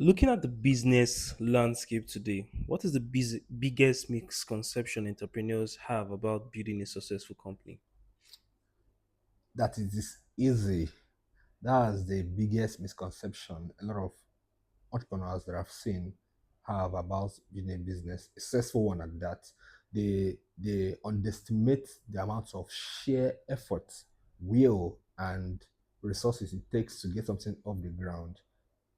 Looking at the business landscape today, what is the biggest misconception entrepreneurs have about building a successful company? That it is easy. That's the biggest misconception a lot of entrepreneurs that I've seen have about building a business, a successful one at that. They underestimate the amount of sheer effort, will, and resources it takes to get something off the ground.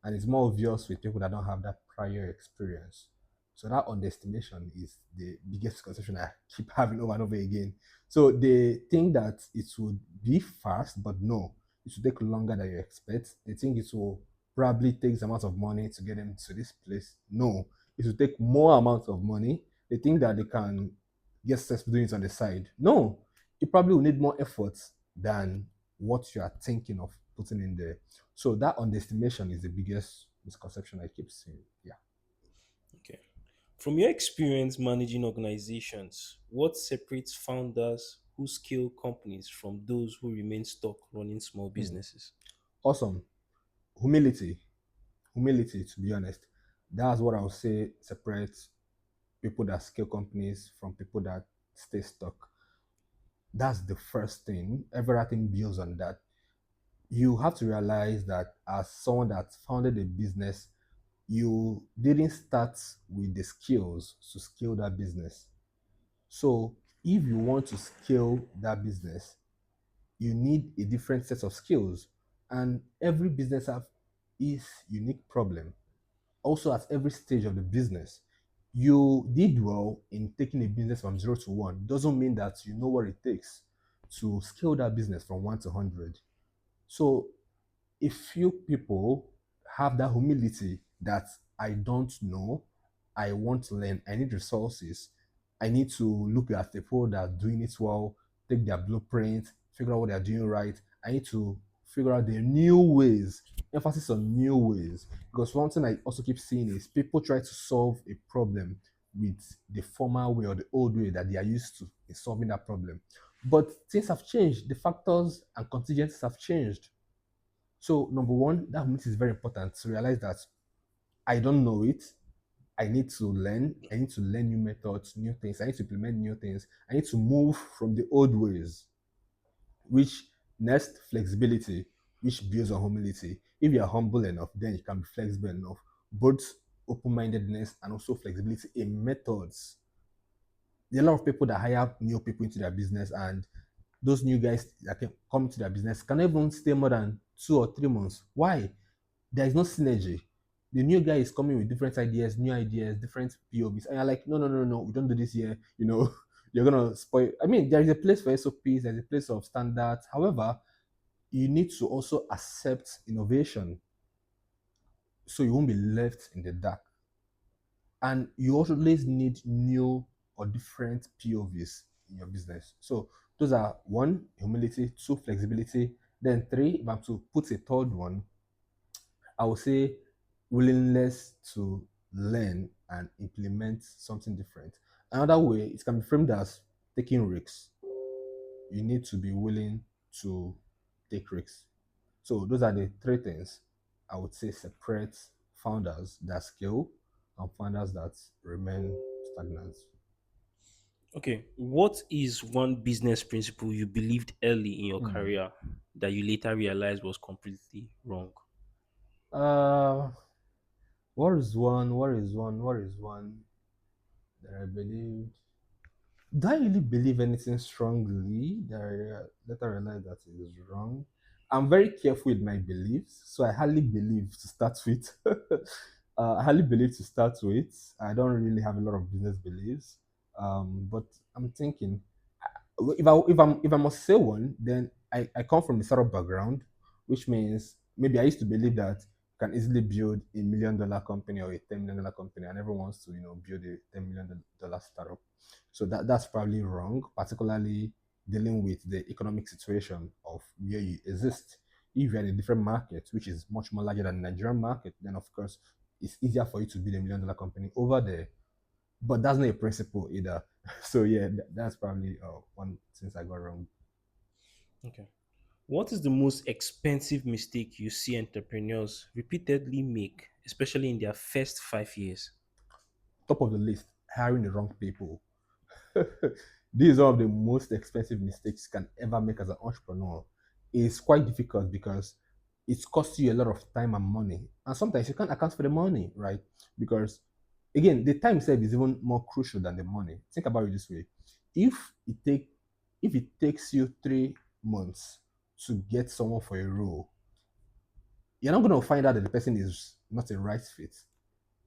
And it's more obvious with people that don't have that prior experience. So that underestimation is the biggest conception I keep having over and over again. So they think that it would be fast, but no, it will take longer than you expect. They think it will probably take the amount of money to get them to this place. No, it will take more amount of money. They think that they can get successful doing it on the side. No, it probably will need more effort than what you are thinking of putting in there. So that underestimation is the biggest misconception I keep seeing. Yeah. Okay. From your experience managing organizations, what separates founders who scale companies from those who remain stuck running small Hmm. businesses? Awesome. Humility. Humility, to be honest. That's what I would say separates people that scale companies from people that stay stuck. That's the first thing. Everything builds on that. You have to realize that as someone that founded a business, you didn't start with the skills to scale that business. So if you want to scale that business, you need a different set of skills. And every business have its unique problem. Also, at every stage of the business, you did well in taking a business from 0 to 1. Doesn't mean that you know what it takes to scale that business from 1 to 100. So a few people have that humility that I don't know, I want to learn, I need resources, I need to look at the people that are doing it well, take their blueprint, figure out what they're doing right. I need to figure out the new ways, emphasis on new ways. Because one thing I also keep seeing is people try to solve a problem with the former way or the old way that they are used to in solving that problem. But things have changed, the factors and contingencies have changed. So number one, that humility is very important to realize that I don't know it. I need to learn. I need to learn new methods, new things. I need to implement new things. I need to move from the old ways. Which next flexibility, which builds on humility. If you are humble enough, then you can be flexible enough. Both open-mindedness and also flexibility in methods. There are a lot of people that hire new people into their business, and those new guys that can come to their business can even stay more than 2 or 3 months. Why? There is no synergy. The new guy is coming with different ideas, new ideas, different POVs, and you're like, no, no, no, no, we don't do this here. You're gonna spoil. I mean, there is a place for SOPs, there's a place of standards. However, you need to also accept innovation so you won't be left in the dark. And you always need new or different POVs in your business. So those are one, humility, two, flexibility. Then three, if I'm to put a third one, I would say willingness to learn and implement something different. Another way it can be framed as taking risks. You need to be willing to take risks. So those are the three things I would say separate founders that scale and founders that remain stagnant. Okay, what is one business principle you believed early in your Hmm. career that you later realized was completely wrong? Uh, what is one that I believed? Do I really believe anything strongly that I later realize that it is wrong? I'm very careful with my beliefs, so I hardly believe to start with. I hardly believe to start with. I don't really have a lot of business beliefs, but I'm thinking if I must say one, then I come from a startup background, which means maybe I used to believe that you can easily build a $1 million company or a $10 million company, and everyone wants to build a $10 million startup. So that's probably wrong, particularly dealing with the economic situation of where you exist. If you're in a different market, which is much more larger than the Nigerian market, then of course it's easier for you to build a $1 million company over there. But that's not a principle either. So yeah, that's probably one since I got wrong. Okay. What is the most expensive mistake you see entrepreneurs repeatedly make, especially in their first 5 years? Top of the list, hiring the wrong people. This is one of the most expensive mistakes you can ever make as an entrepreneur. It's quite difficult because it costs you a lot of time and money. And sometimes you can't account for the money, right? Because again, the time itself is even more crucial than the money. Think about it this way. If it take if it takes you 3 months to get someone for a role, you're not gonna find out that the person is not a right fit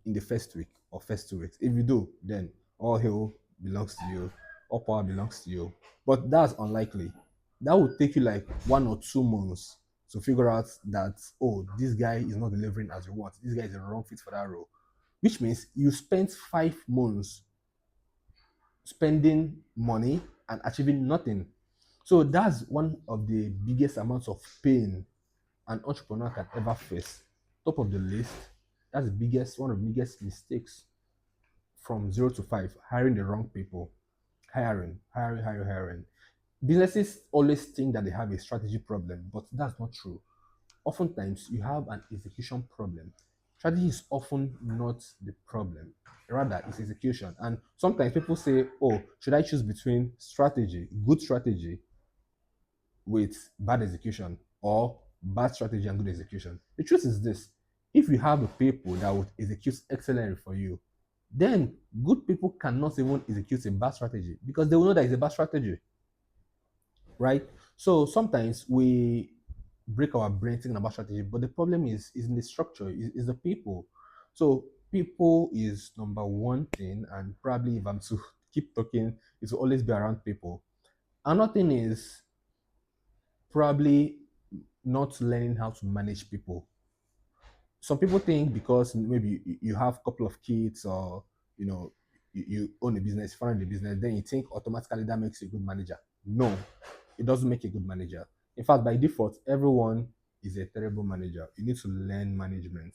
in the first week or first 2 weeks. If you do, then all hail belongs to you, all power belongs to you. But that's unlikely. That would take you like 1 or 2 months to figure out that, oh, this guy is not delivering as you want. This guy is the wrong fit for that role. Which means you spent 5 months spending money and achieving nothing. So that's one of the biggest amounts of pain an entrepreneur can ever face. Top of the list, that's the biggest one of the biggest mistakes from 0 to 5, hiring the wrong people. Hiring. Businesses always think that they have a strategy problem, but that's not true. Oftentimes, you have an execution problem. Strategy is often not the problem, rather, it's execution. And sometimes people say, oh, should I choose between strategy, good strategy, with bad execution, or bad strategy and good execution? The truth is this: if you have the people that would execute excellently for you, then good people cannot even execute a bad strategy because they will know that it's a bad strategy, right? So sometimes we break our brain thinking about strategy, but the problem is in the structure, is the people. So people is number one thing, and probably if I'm to keep talking, it will always be around people. Another thing is probably not learning how to manage people. Some people think because maybe you have a couple of kids, or you know you own a business, fund a business, then you think automatically that makes you a good manager. No, it doesn't make you a good manager. In fact, by default, everyone is a terrible manager. You need to learn management,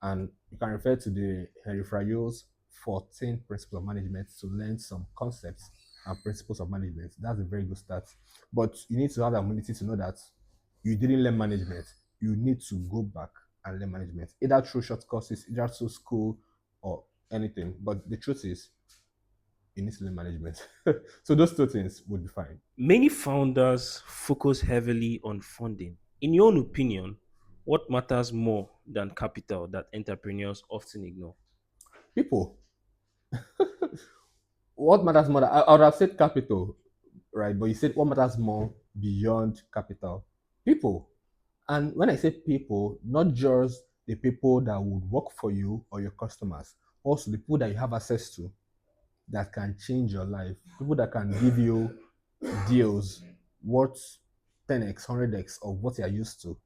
and you can refer to the Henry Fayol's 14 principles of management to learn some concepts and principles of management. That's a very good start. But you need to have the ability to know that you didn't learn management. You need to go back and learn management, either through short courses, either through school, or anything. But the truth is, you need to learn management. So those two things would be fine. Many founders focus heavily on funding. In your own opinion, what matters more than capital that entrepreneurs often ignore? People, what matters more? I would have said capital, right? But you said what matters more beyond capital? People. And when I say people, not just the people that would work for you or your customers, also the people that you have access to that can change your life, people that can give you deals worth 10x, 100x of what you're used to,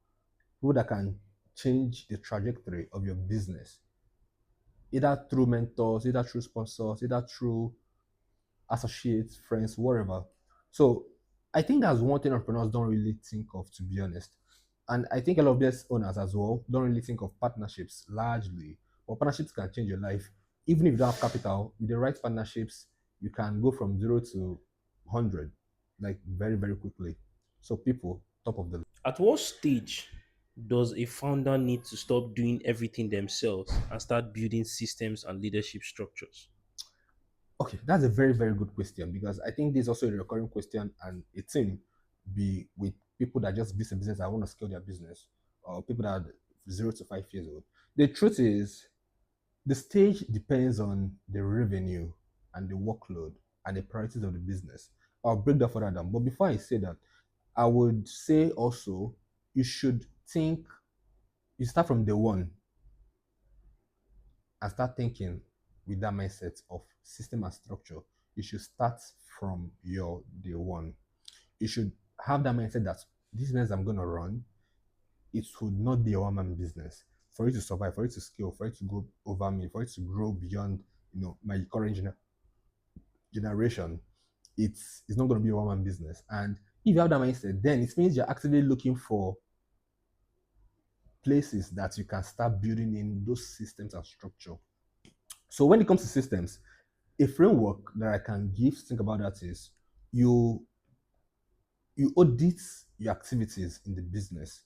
people that can change the trajectory of your business, either through mentors, either through sponsors, either through associates, friends, whatever. So I think that's one thing entrepreneurs don't really think of, to be honest. And I think a lot of business owners as well don't really think of partnerships largely. But partnerships can change your life. Even if you don't have capital, with the right partnerships, you can go from 0 to 100, like very, very quickly. So people, top of the list. At what stage does a founder need to stop doing everything themselves and start building systems and leadership structures? Okay, that's a very, very good question because I think this is also a recurring question and a thing be with people that just build a business that want to scale their business, or people that are 0 to 5 years old. The truth is, the stage depends on the revenue and the workload and the priorities of the business. I'll break that further down. But before I say that, I would say also you should think, you start from day one and start thinking with that mindset of system and structure. You should start from your day one. You should have that mindset that this business I'm going to run, it would not be a one-man business. For it to survive, for it to scale, for it to go over me, for it to grow beyond, my current generation, it's not going to be a one-man business. And if you have that mindset, then it means you're actively looking for places that you can start building in those systems and structure. So when it comes to systems, a framework that I can give to think about that is you you audit your activities in the business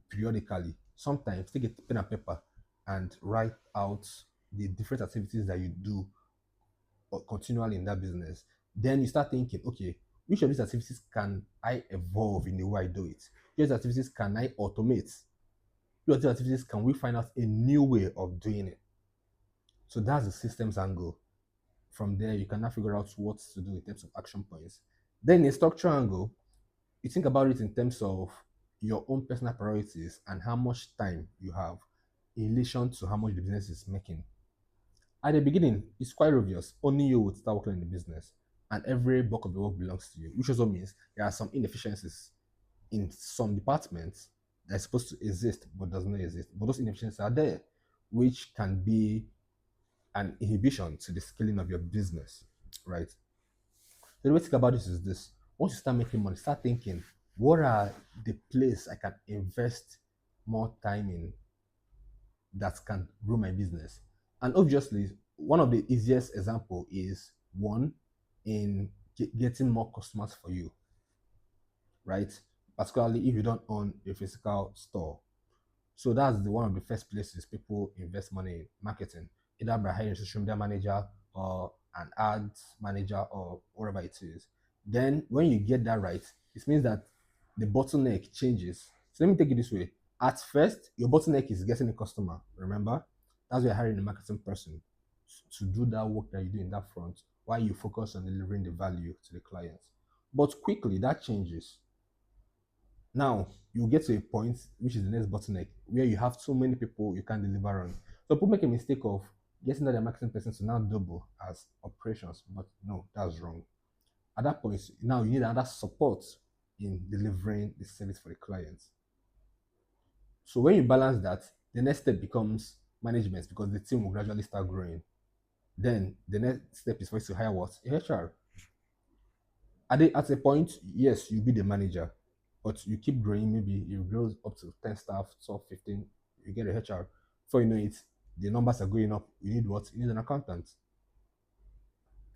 periodically. Sometimes take a pen and paper and write out the different activities that you do continually in that business. Then you start thinking, okay, which of these activities can I evolve in the way I do it? Which activities can I automate? Which of these activities can we find out a new way of doing it? So that's the systems angle. From there, you can now figure out what to do in terms of action points. Then in structure angle, you think about it in terms of your own personal priorities and how much time you have in relation to how much the business is making. At the beginning, it's quite obvious. Only you would start working in the business, and every bulk of the work belongs to you, which also means there are some inefficiencies in some departments that are supposed to exist but does not exist. But those inefficiencies are there, which can be an inhibition to the scaling of your business, right? The way to think about this is this: once you start making money, start thinking, what are the places I can invest more time in that can grow my business? And obviously, one of the easiest example is one in getting more customers for you, right? Particularly if you don't own a physical store. So that's the one of the first places people invest money in marketing, either by hiring a social media manager or an ads manager or whatever it is. Then when you get that right, it means that the bottleneck changes. So let me take it this way. At first, your bottleneck is getting a customer. Remember, that's why you're hiring a marketing person to do that work that you do in that front while you focus on delivering the value to the clients. But quickly that changes. Now you get to a point which is the next bottleneck where you have too many people you can't deliver on. So people make a mistake of getting that marketing person to now double as operations, but no, that's wrong. At that point, now you need another support in delivering the service for the clients. So when you balance that, the next step becomes management because the team will gradually start growing. Then the next step is for you to hire what? A HR. At a point, yes, you be the manager, but you keep growing. Maybe you grow up to 10 staff, 12, 15, you get a HR. Before you know it, the numbers are going up. You need what? You need an accountant.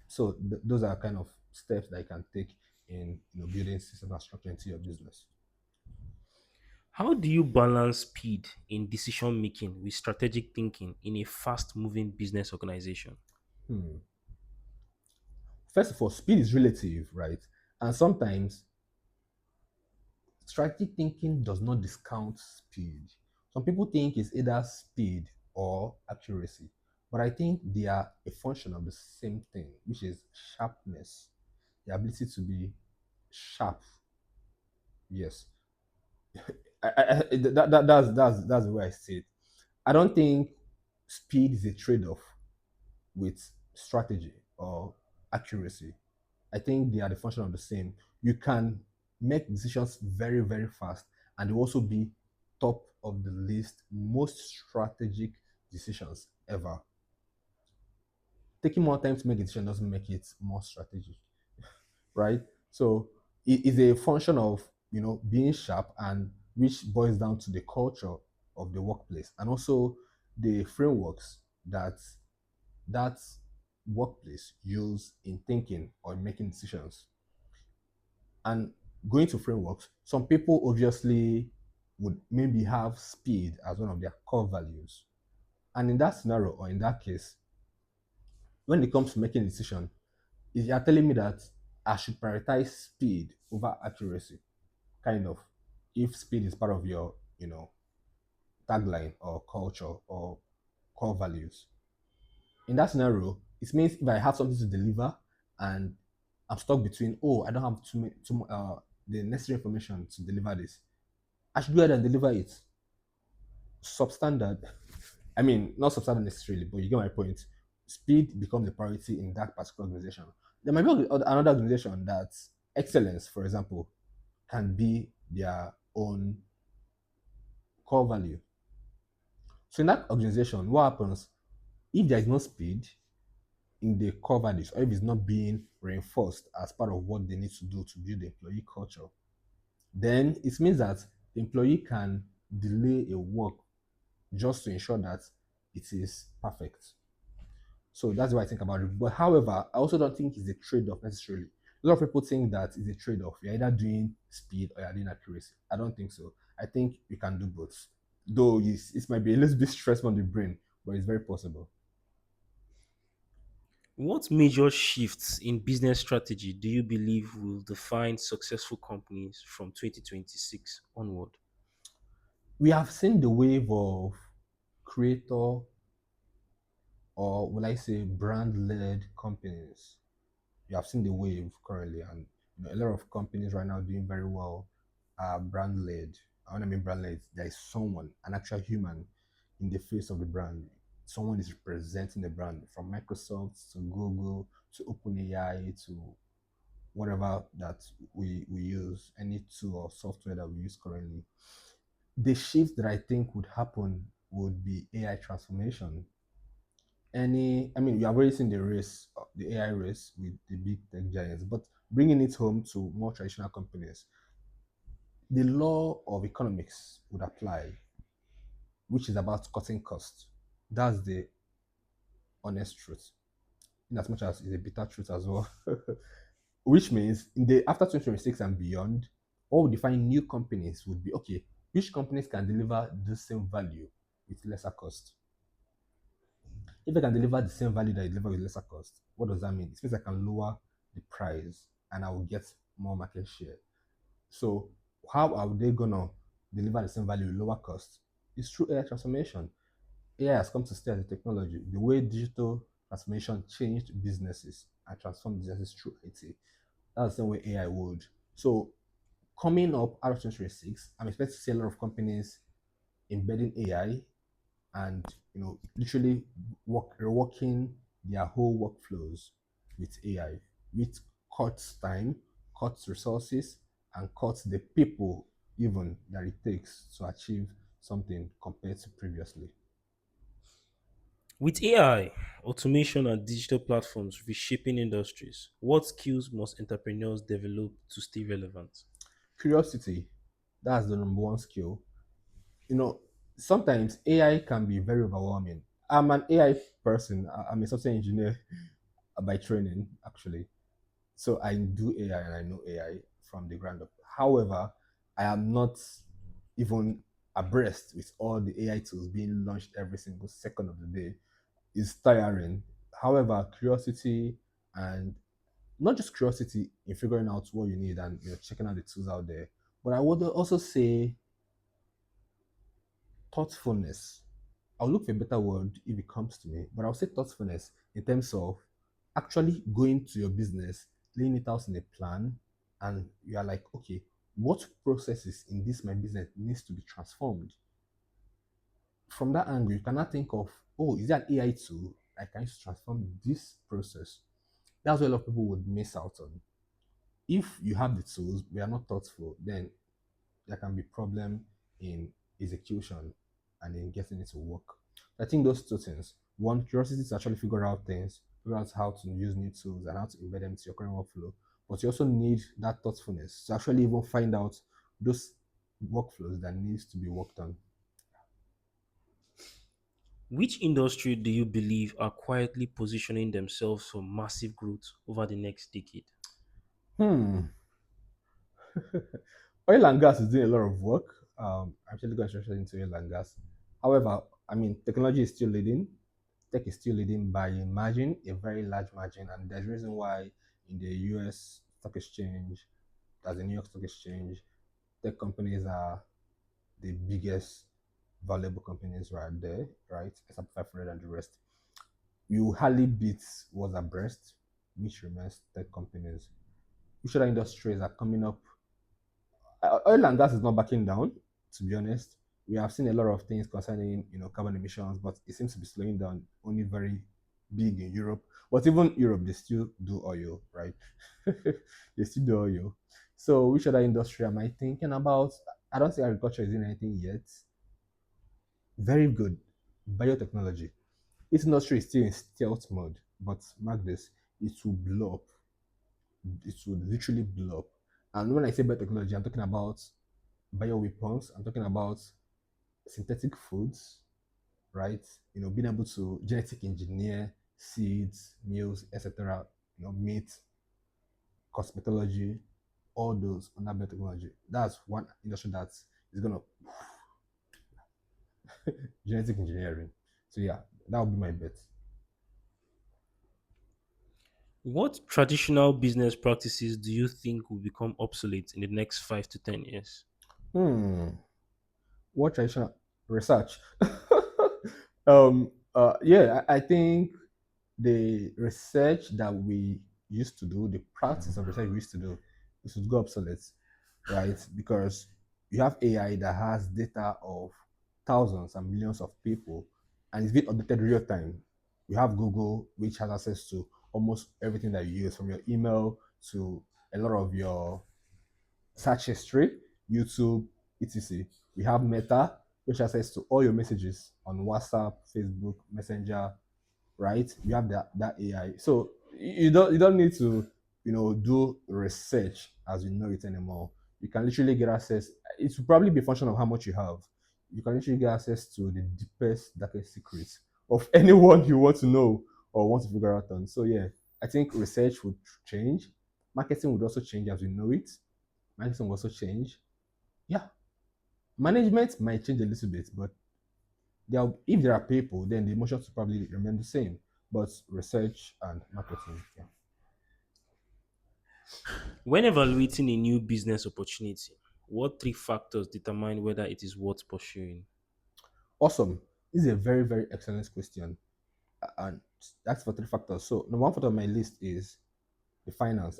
So those are kind of steps that you can take in building system and structure into your business. How do you balance speed in decision making with strategic thinking in a fast moving business organization? First of all, speed is relative, right? And sometimes strategic thinking does not discount speed. Some people think it's either speed or accuracy, but I think they are a function of the same thing, which is sharpness, the ability to be sharp. Yes, that's the way I see it. I don't think speed is a trade-off with strategy or accuracy. I think they are the function of the same. You can make decisions very, very fast, and they will also be top of the list most strategic decisions ever. Taking more time to make a decision doesn't make it more strategic, right? So it is a function of being sharp, and which boils down to the culture of the workplace and also the frameworks that workplace use in thinking or in making decisions. And going to frameworks, some people obviously would maybe have speed as one of their core values. And in that scenario or in that case, when it comes to making a decision, if you're telling me that I should prioritize speed over accuracy, kind of, if speed is part of your, tagline or culture or core values. In that scenario, it means if I have something to deliver and I'm stuck between, oh, I don't have the necessary information to deliver this, I should go ahead and deliver it. Substandard, I mean, not substandard necessarily, but you get my point. Speed becomes a priority in that particular organization. There might be another organization that excellence, for example, can be their own core value. So in that organization, what happens if there is no speed in the core values, or if it's not being reinforced as part of what they need to do to build the employee culture? Then it means that the employee can delay a work just to ensure that it is perfect. So that's what I think about it. But however, I also don't think it's a trade-off necessarily. A lot of people think that it's a trade-off. You're either doing speed or you're doing accuracy. I don't think so. I think you can do both. Though it might be a little bit stressful on the brain, but it's very possible. What major shifts in business strategy do you believe will define successful companies from 2026 onward? We have seen the wave of creator, or will I say brand-led companies. You have seen the wave currently, and a lot of companies right now doing very well are brand led. I want to mean brand led. There is someone, an actual human, in the face of the brand. Someone is representing the brand, from Microsoft to Google to OpenAI to whatever that we use, any tool or software that we use currently. The shift that I think would happen would be AI transformation. I mean, we have already seen the race, the AI race with the big tech giants, but bringing it home to more traditional companies, the law of economics would apply, which is about cutting costs. That's the honest truth, in as much as it's a bitter truth as well. Which means in the after 2026 and beyond, what would define new companies would be okay, which companies can deliver the same value with lesser cost? If I can deliver the same value that I deliver with lesser cost, what does that mean? It means I can lower the price and I will get more market share. So how are they gonna deliver the same value with lower cost? It's through AI transformation. AI has come to stay as a technology. The way digital transformation changed businesses and transformed businesses through IT, that's the same way AI would. So coming up out of 2026, I'm expecting to see a lot of companies embedding AI and literally reworking their whole workflows with AI, which cuts time, cuts resources, and cuts the people even that it takes to achieve something compared to previously. With AI, automation, and digital platforms reshaping industries, what skills must entrepreneurs develop to stay relevant? Curiosity, that's the number one skill. You know, Sometimes AI can be very overwhelming. I'm an AI person. I'm a software engineer by training, actually. So I do AI and I know AI from the ground up. However, I am not even abreast with all the AI tools being launched every single second of the day. It's tiring. However, curiosity, and not just curiosity in figuring out what you need and checking out the tools out there, but I would also say thoughtfulness. I'll look for a better word if it comes to me, but I'll say thoughtfulness in terms of actually going to your business, laying it out in a plan, and you are like, okay, what processes in this my business needs to be transformed? From that angle, you cannot think of, oh, is that AI tool I can use to transform this process? That's what a lot of people would miss out on. If you have the tools, but you are not thoughtful, then there can be problem in execution and in getting it to work. I think those two things. One, curiosity to actually figure out things, figure out how to use new tools and how to embed them into your current workflow. But you also need that thoughtfulness to actually even find out those workflows that needs to be worked on. Which industry do you believe are quietly positioning themselves for massive growth over the next decade? Hmm. Oil and gas is doing a lot of work. I'm actually going to into oil and gas. However, I mean, technology is still leading. Tech is still leading by a margin, a very large margin, and there's a reason why in the U.S. stock exchange, as the New York Stock Exchange, tech companies are the biggest valuable companies right there, right? Except 500 and the rest. You hardly beat what's abreast, which remains tech companies. Which other industries are coming up? Oil and gas is not backing down, to be honest. We have seen a lot of things concerning carbon emissions, but it seems to be slowing down only very big in Europe. But even Europe, they still do oil, right? They still do oil. So which other industry am I thinking about? I don't think agriculture is doing anything yet. Very good. Biotechnology. This industry is still in stealth mode, but mark this, it will blow up. It will literally blow up. And when I say biotechnology, I'm talking about bioweapons. I'm talking about synthetic foods, right? Being able to genetic engineer seeds, meals, etc. Meat, cosmetology, all those under biotechnology. That's one industry that is gonna genetic engineering. So yeah, that would be my bet. What traditional business practices do you think will become obsolete in the next 5 to 10 years? Hmm. What traditional research? Yeah, I think the research that we used to do, the practice of research we used to do, this would go obsolete, right? Because you have AI that has data of thousands and millions of people and it's being updated real time. You have Google, which has access to almost everything that you use, from your email to a lot of your search history, YouTube, etc. We have Meta, which has access to all your messages on WhatsApp, Facebook, Messenger, right? You have that AI. So you don't need to do research as we know it anymore. You can literally get access. It will probably be a function of how much you have. You can literally get access to the deepest, darkest secrets of anyone you want to know or want to figure out on. So yeah, I think research would change. Marketing would also change as we know it. Marketing will also change. Yeah, management might change a little bit, but if there are people, then the emotions will probably remain the same. But research and marketing, yeah. When evaluating a new business opportunity, what three factors determine whether it is worth pursuing? Awesome. This is a very, very excellent question. And that's for three factors. So, number one factor on my list is the finance.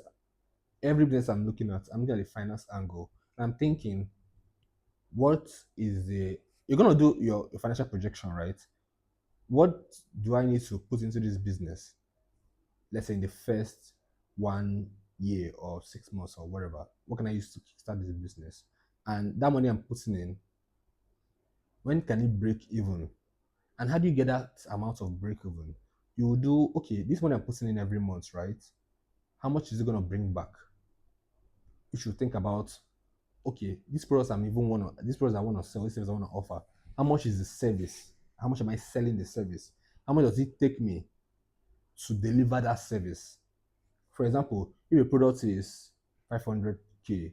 Every business I'm looking at the finance angle. And I'm thinking, what is you're going to do your financial projection, right? What do I need to put into this business? Let's say in the first 1 year or 6 months or whatever. What can I use to start this business? And that money I'm putting in, when can it break even? And how do you get that amount of break even? You will do, okay, this money I'm putting in every month, right? How much is it going to bring back? You should think about, okay, these products I want to sell, these service I want to offer. How much is the service? How much am I selling the service? How much does it take me to deliver that service? For example, if a product is 500K,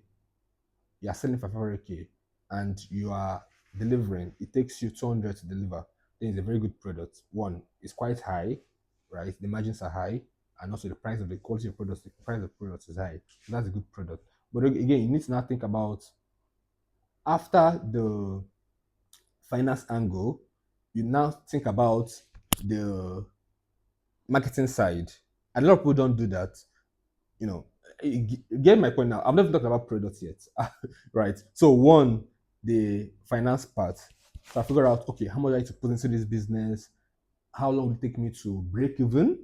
you are selling for 500K and you are delivering, it takes you 200 to deliver, then it's a very good product. One, it's quite high, right? The margins are high, and also the price of the quality of products, the price of products is high. So that's a good product. But again, you need to now think about, after the finance angle, you now think about the marketing side. And a lot of people don't do that. You get my point now. I'm not even talking about products yet, right? So one, the finance part. So I figure out, okay, how much I need to put into this business, how long will it take me to break even,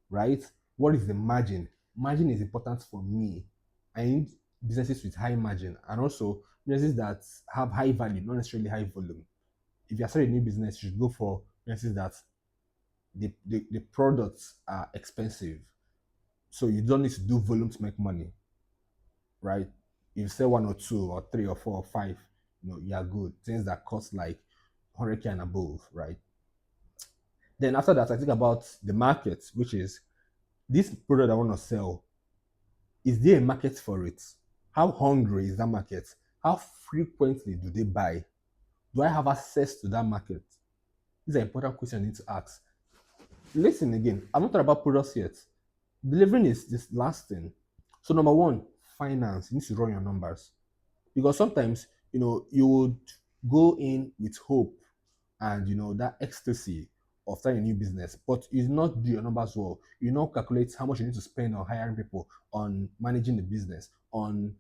right? What is the margin? Margin is important for me. I need businesses with high margin and also businesses that have high value, not necessarily high volume. If you're starting a new business, you should go for businesses that the products are expensive. So you don't need to do volume to make money, right? If you sell one or two or three or four or five, you're good. Things that cost like 100K and above, right? Then after that, I think about the market, which is, this product I want to sell, is there a market for it? How hungry is that market? How frequently do they buy? Do I have access to that market? These are important questions I need to ask. Listen again, I'm not talking about products yet. Delivering is this last thing. So number one, finance. You need to run your numbers. Because sometimes, you would go in with hope and that ecstasy of starting a new business, but you do not do your numbers well. You not calculate how much you need to spend on hiring people, on managing the business, on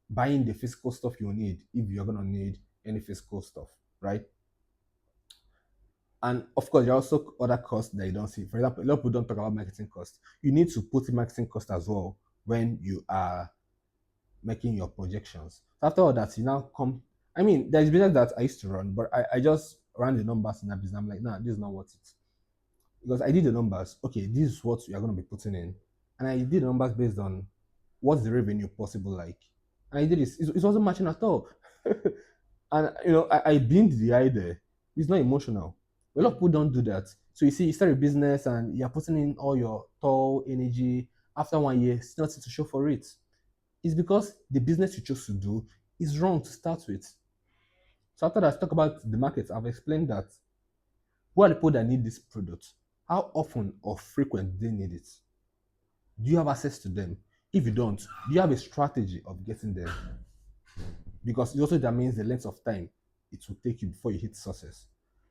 buying the physical stuff you need, if you're going to need any physical stuff, right? And of course, there are also other costs that you don't see. For example, a lot of people don't talk about marketing costs. You need to put in marketing cost as well when you are making your projections. So after all that, you now come. I mean, there's business that I used to run, but I just ran the numbers in that business. I'm like, nah, this is not worth it. Because I did the numbers. Okay, this is what you are going to be putting in. And I did the numbers based on what's the revenue possible like. And I did this. It wasn't matching at all. And, I binned the idea. It's not emotional. A lot of people don't do that. So you see, you start a business and you're putting in all your toil, energy. After 1 year, it's nothing to show for it. It's because the business you chose to do is wrong to start with. So after that, talk about the market. I've explained that who are the people that need this product? How often or frequent do they need it? Do you have access to them? If you don't, do you have a strategy of getting them? Because it also determines the length of time it will take you before you hit success.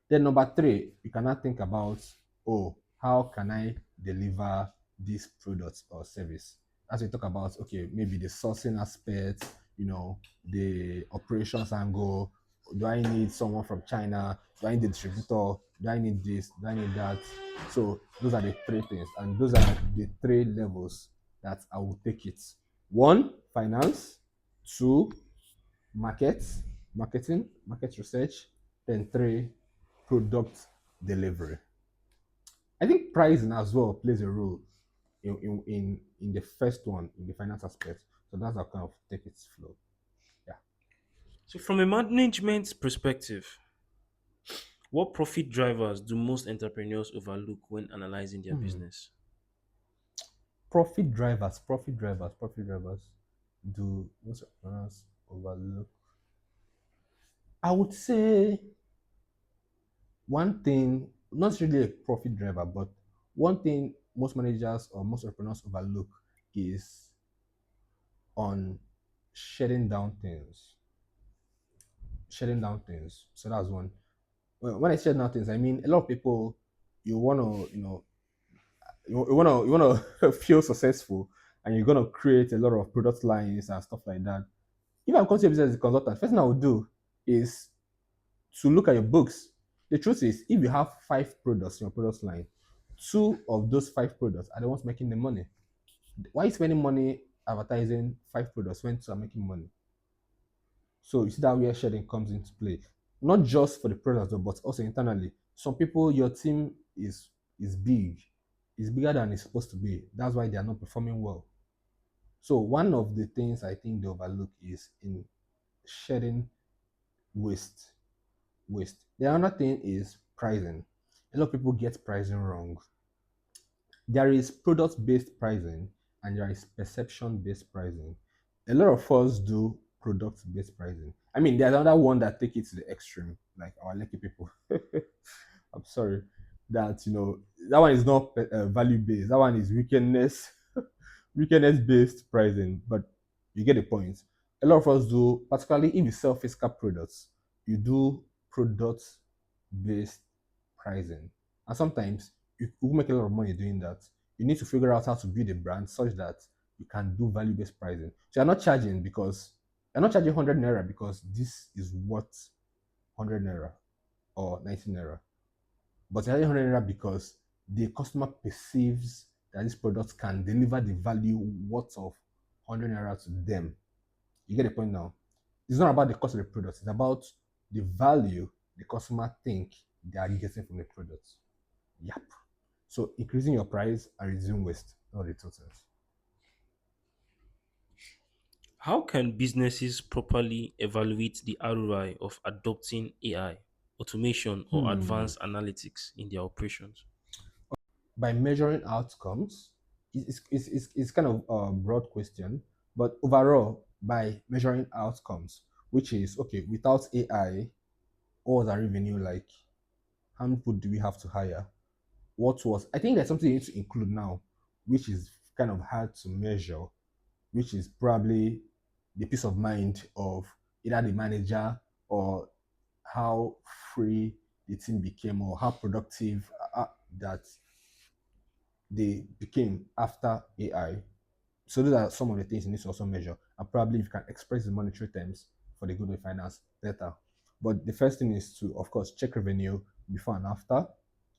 Then number three, you cannot think about, oh, how can I deliver this product or service? As we talk about, okay, maybe the sourcing aspect, the operations angle. Do I need someone from China? Do I need a distributor? Do I need this? Do I need that? So those are the three things, and those are the three levels that I will take it. One, finance. Two, market, market research. Then three, product delivery. I think pricing as well plays a role in the first one, in the finance aspect. So that's how kind of take its flow. Yeah. So, from a management perspective, what profit drivers do most entrepreneurs overlook when analyzing their business? Profit drivers do most entrepreneurs overlook. I would say one thing, not really a profit driver, but one thing most managers or most entrepreneurs overlook is on shutting down things. Shutting down things. So that's one. When I shut down things, I mean a lot of people, you want to, you want to feel successful, and you're gonna create a lot of product lines and stuff like that. If I'm coming to your business as a consultant, first thing I would do is to look at your books. The truth is, if you have five products in your product line, two of those five products are the ones making the money. Why spending money advertising five products when two are making money? So you see that where sharing comes into play, not just for the products but also internally. Some people, your team is big, is bigger than it's supposed to be. That's why they are not performing well. So one of the things I think they overlook is in shedding waste. Waste. The other thing is pricing. A lot of people get pricing wrong. There is product-based pricing and there is perception-based pricing. A lot of us do product-based pricing. I mean, there's another one that take it to the extreme, like our lucky people. I'm sorry that that one is not value-based. That one is wickedness-based pricing. But you get the point. A lot of us do, particularly if you sell physical products, you do product-based pricing, and sometimes you will make a lot of money doing that. You need to figure out how to build a brand such that you can do value-based pricing. So you're not charging 100 naira because this is what 100 naira or 90 naira, but you're charging 100 naira because the customer perceives that this product can deliver the value worth of 100 naira to them. You get the point now. It's not about the cost of the product. It's about the value the customer think they are getting from the product. Yep. So increasing your price and reducing waste. Not the two things. How can businesses properly evaluate the ROI of adopting AI, automation, or advanced analytics in their operations? By measuring outcomes, it's kind of a broad question, but overall, by measuring outcomes, which is okay, without AI, what was our revenue like? How many people do we have to hire? I think there's something you need to include now, which is kind of hard to measure, which is probably the peace of mind of either the manager or how free the team became or how productive that they became after AI. So those are some of the things you need to also measure. And probably if you can express the monetary terms for the good of finance better. But the first thing is to, of course, check revenue before and after,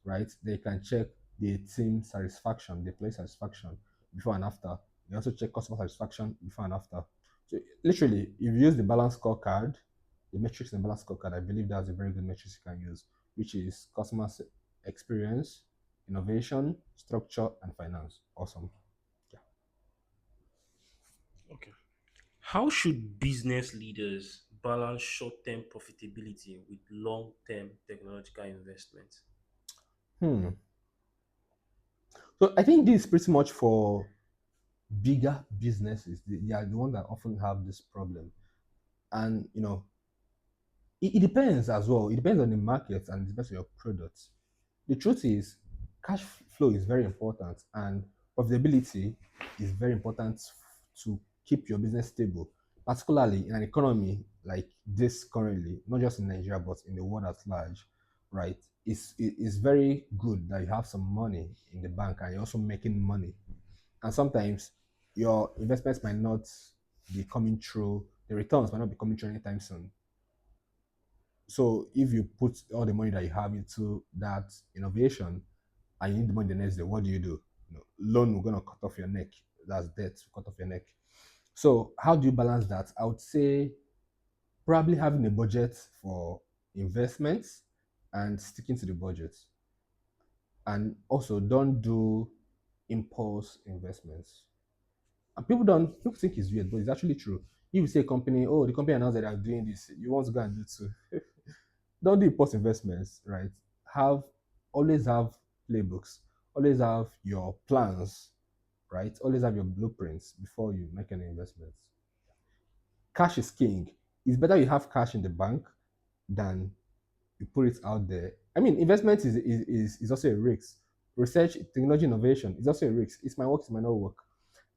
right? They can check the team satisfaction, the place satisfaction before and after. They also check customer satisfaction before and after. So literally, if you use the balance scorecard, the metrics in the balance scorecard, I believe that's a very good metrics you can use, which is customer experience, innovation, structure, and finance. Awesome. Yeah. Okay. How should business leaders balance short term profitability with long term technological investment? Hmm. So I think this is pretty much for Bigger businesses, they are the ones that often have this problem. And it depends as well. It depends on the market and it depends on your products. The truth is, cash flow is very important and profitability is very important to keep your business stable, particularly in an economy like this currently, not just in Nigeria, but in the world at large, right? It's very good that you have some money in the bank and you're also making money. And sometimes your investments might not be coming through, the returns might not be coming through anytime soon. So if you put all the money that you have into that innovation and you need the money the next day, what do? Loan will gonna cut off your neck. That's debt will cut off your neck. So how do you balance that? I would say probably having a budget for investments and sticking to the budget. And also don't do impulse investments. And people think it's weird, but it's actually true. If you say a company, oh, the company announced that they are doing this, you want to go and do it too. Don't do impulse investments, right? Have Always have playbooks, always have your plans, right? Always have your blueprints before you make any investments. Cash is king. It's better you have cash in the bank than you put it out there. I mean, investment is also a risk. Research, technology, innovation is also a risk. It might work, it might not work.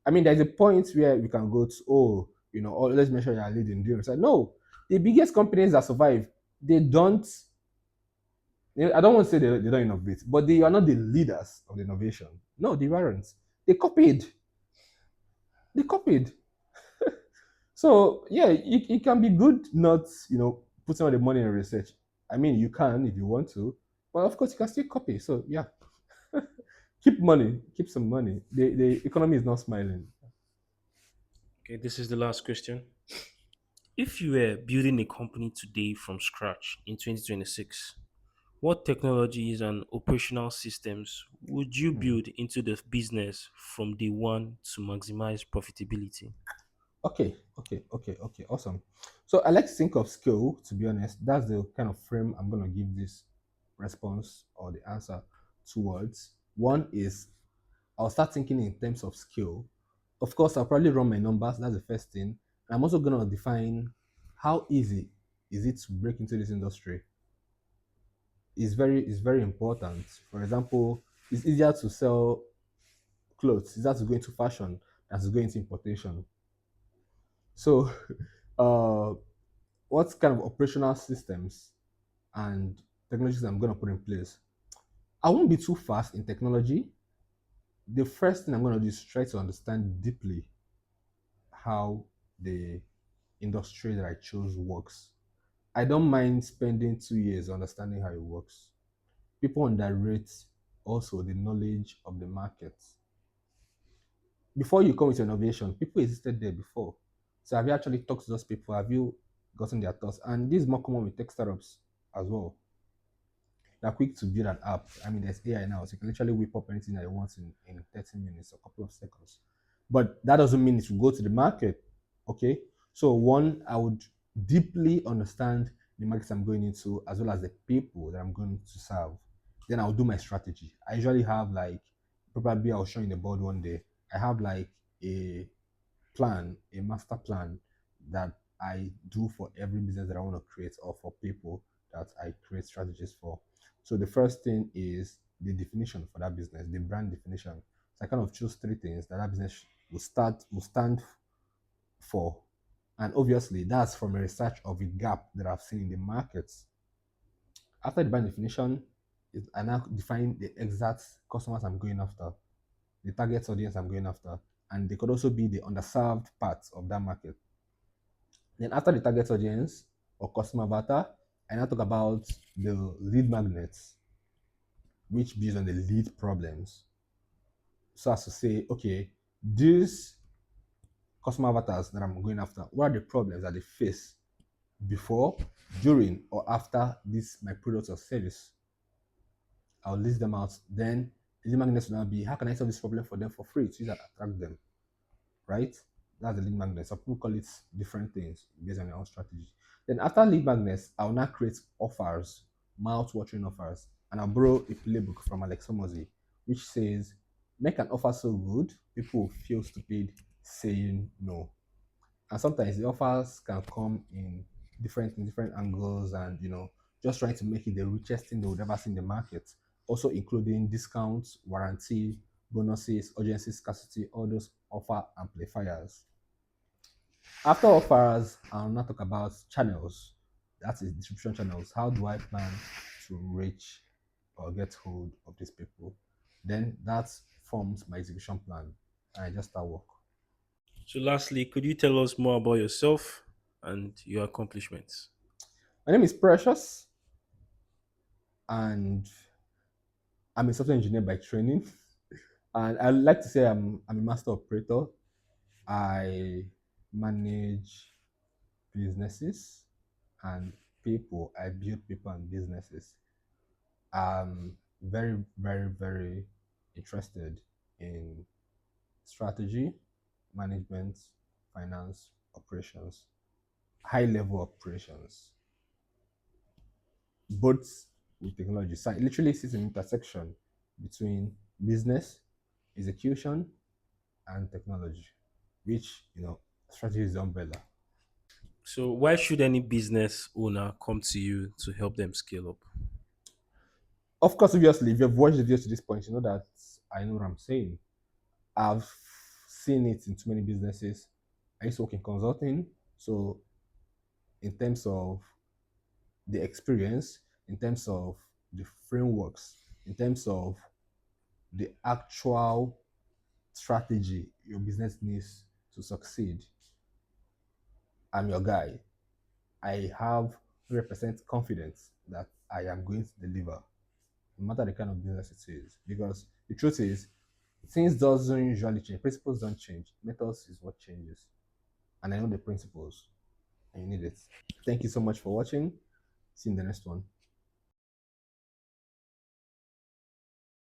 I mean, there's a point where we can go to, oh, oh, let's make sure you're leading. Doing research. No, the biggest companies that survive, they don't. I don't want to say they don't innovate, but they are not the leaders of the innovation. No, they weren't. They copied. They copied. So yeah, it can be good not putting all the money in research. I mean, you can if you want to, but of course you can still copy. So yeah, keep money, keep some money. The economy is not smiling. Okay, this is the last question. If you were building a company today from scratch in 2026, what technologies and operational systems would you Hmm. build into the business from day one to maximize profitability? Okay, awesome. So I like to think of skill, to be honest. That's the kind of frame I'm going to give this response or the answer towards. One is I'll start thinking in terms of skill. Of course, I'll probably run my numbers. That's the first thing. And I'm also going to define how easy is it to break into this industry. It's very important. For example, it's easier to sell clothes. It's easier to go into fashion than to go into importation. So, uh, what kind of operational systems and technologies I'm going to put in place? I won't be too fast in technology. The first thing I'm going to do is try to understand deeply how the industry that I chose works. I don't mind spending 2 years understanding how it works. People underrate also the knowledge of the market. Before you come with your innovation, people existed there before. So have you actually talked to those people? Have you gotten their thoughts? And this is more common with tech startups as well. They're quick to build an app. I mean, there's AI now, so you can literally whip up anything that you want in 30 minutes or a couple of seconds. But that doesn't mean it will go to the market. Okay. So one, I would deeply understand the markets I'm going into as well as the people that I'm going to serve. Then I'll do my strategy. I usually have like probably I'll show you the board one day. I have like a plan, a master plan that I do for every business that I want to create or for people that I create strategies for. So the first thing is the definition for that business, the brand definition. So I kind of choose three things that business will stand for. And obviously that's from a research of a gap that I've seen in the markets. After the brand definition, I now define the exact customers I'm going after, the target audience I'm going after, and they could also be the underserved parts of that market. Then after the target audience or customer avatar, I now talk about the lead magnets, which builds on the lead problems. So as to say, okay, these customer avatars that I'm going after, what are the problems that they face before, during, or after this my product or service? I'll list them out. Then the lead magnets will now be how can I solve this problem for them for free to use that attract them, right? That's the lead magnet. Some people call it different things based on their own strategy. Then after lead magnets, I'll now create offers, mouth-watering offers, and I'll borrow a playbook from Alex Hormozy, which says make an offer so good, people will feel stupid saying no. And sometimes the offers can come in different angles, and just trying to make it the richest thing they would ever see in the market. Also including discounts, warranty, bonuses, urgency, scarcity, all those offer amplifiers. After offers, I'll now talk about channels. That is distribution channels. How do I plan to reach or get hold of these people? Then that forms my execution plan. And I just start work. So, lastly, could you tell us more about yourself and your accomplishments? My name is Precious, and I'm a software engineer by training. And I like to say I'm a master operator. I manage businesses and people. I build people and businesses. I'm very, very, very interested in strategy, management, finance, operations, high level operations, both with technology. So it literally sits in intersection between business, execution, and technology, which, strategy is the umbrella. So, why should any business owner come to you to help them scale up? Of course, obviously, if you've watched the video to this point, you know that I know what I'm saying. I've seen it in too many businesses. I used to work in consulting. So, in terms of the experience, in terms of the frameworks, in terms of the actual strategy your business needs to succeed, I'm your guy. I have 100% confidence that I am going to deliver, no matter the kind of business it is. Because the truth is, things doesn't usually change. Principles don't change. Methods is what changes. And I know the principles, and you need it. Thank you so much for watching. See you in the next one.